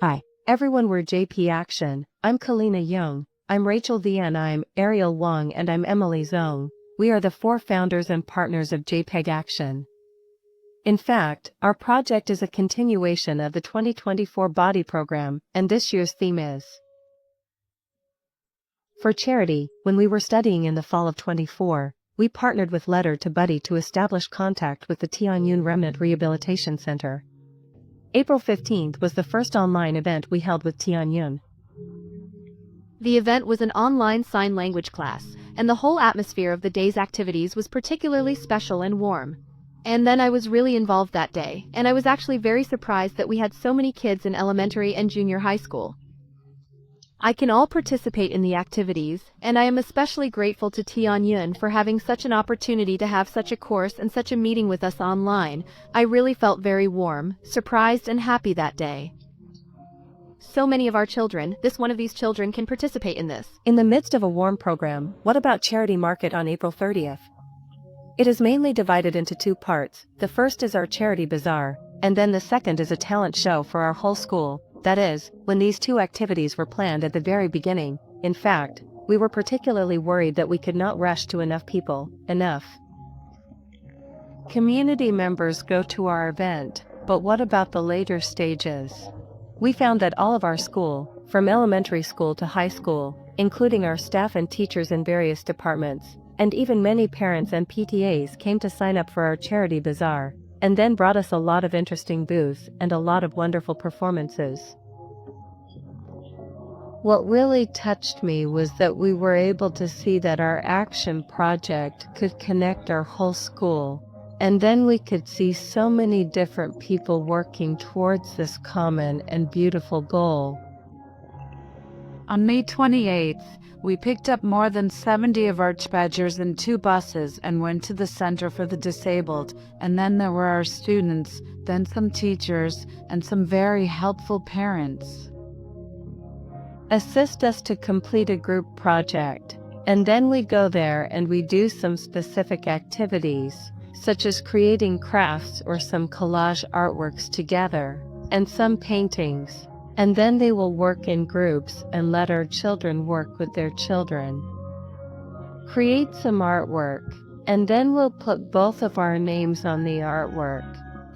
Hi, everyone, we're JPED Action. I'm Kina Young. I'm Rachel Vian. I'm Ariel Wong, and I'm Emily Zong. We are the 4 founders and partners of JPED Action. In fact, our project is a continuation of the 2024 Body Program, and this year's theme is for charity. When we were studying in the fall of 24, we partnered with Letter to Buddy to establish contact with the Tian Yun Remnant Rehabilitation Center. April 15th was the first online event we held with Tian Yun. The event was an online sign language class, and the whole atmosphere of the day's activities was particularly special and warm. And then I was really involved that day, and I was actually very surprised that we had so many kids in elementary and junior high school. I can all participate in the activities, and I am especially grateful to Tian Yun for having such an opportunity to have such a course and such a meeting with us online. I really felt very warm, surprised and happy that day. So many of our children, one of these children can participate in this. In the midst of a warm program, what about Charity Market on April 30th? It is mainly divided into 2 parts. The first is our Charity Bazaar, and then the second is a talent show for our whole school. That is, when these 2 activities were planned at the very beginning, in fact, we were particularly worried that we could not rush to enough people, enough community members go to our event, but what about the later stages? We found that all of our school, from elementary school to high school, including our staff and teachers in various departments, and even many parents and PTAs came to sign up for our Charity Bazaar, and then brought us a lot of interesting booths and a lot of wonderful performances. What really touched me was that we were able to see that our action project could connect our whole school, and then we could see so many different people working towards this common and beautiful goal. On May 28th, we picked up more than 70 of our badgers in 2 buses and went to the Center for the Disabled, and then there were our students, then some teachers, and some very helpful parents. Assist us to complete a group project, and then we go there and we do some specific activities, such as creating crafts or some collage artworks together, and some paintings. And then they will work in groups and let our children work with their children. Create some artwork, and then we'll put both of our names on the artwork,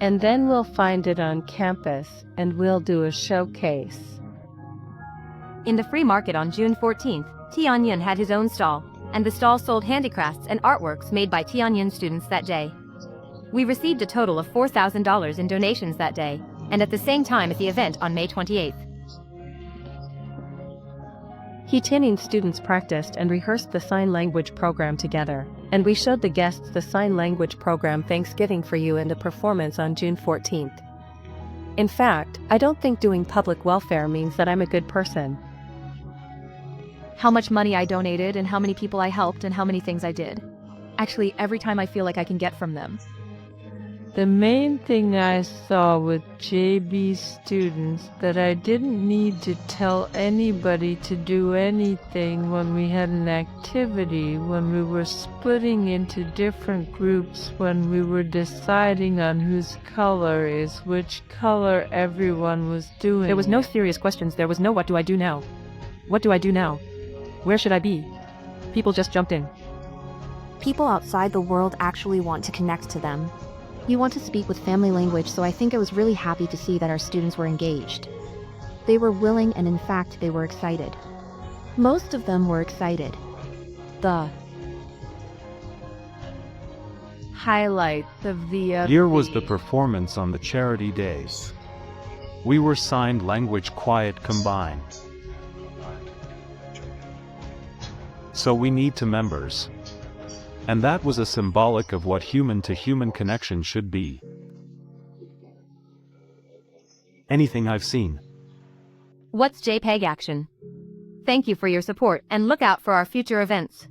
and then we'll find it on campus and we'll do a showcase. In the free market on June 14th, Tian Yun had his own stall, and the stall sold handicrafts and artworks made by Tian Yun students that day. We received a total of $4,000 in donations that day, and at the same time at the event on May 28th. Tian students practiced and rehearsed the sign language program together, and we showed the guests the sign language program Thanksgiving for You in the performance on June 14th. In fact, I don't think doing public welfare means that I'm a good person. How much money I donated and how many people I helped and how many things I did. Actually, every time I feel like I can get from them. The main thing I saw with JB students that I didn't need to tell anybody to do anything when we had an activity, when we were splitting into different groups, when we were deciding on whose color is which color everyone was doing. There was no serious questions. There was no what do I do now? What do I do now? Where should I be? People just jumped in. People outside the world actually want to connect to them. You want to speak with family language, so I think I was really happy to see that our students were engaged. They were willing, and in fact, they were excited. Most of them were excited. The Highlight of the Here was the performance on the charity days. We were signed language quiet combined. So we need to members. And that was a symbolic of what human-to-human connection should be. Anything I've seen. What's JPEG Action? Thank you for your support and look out for our future events.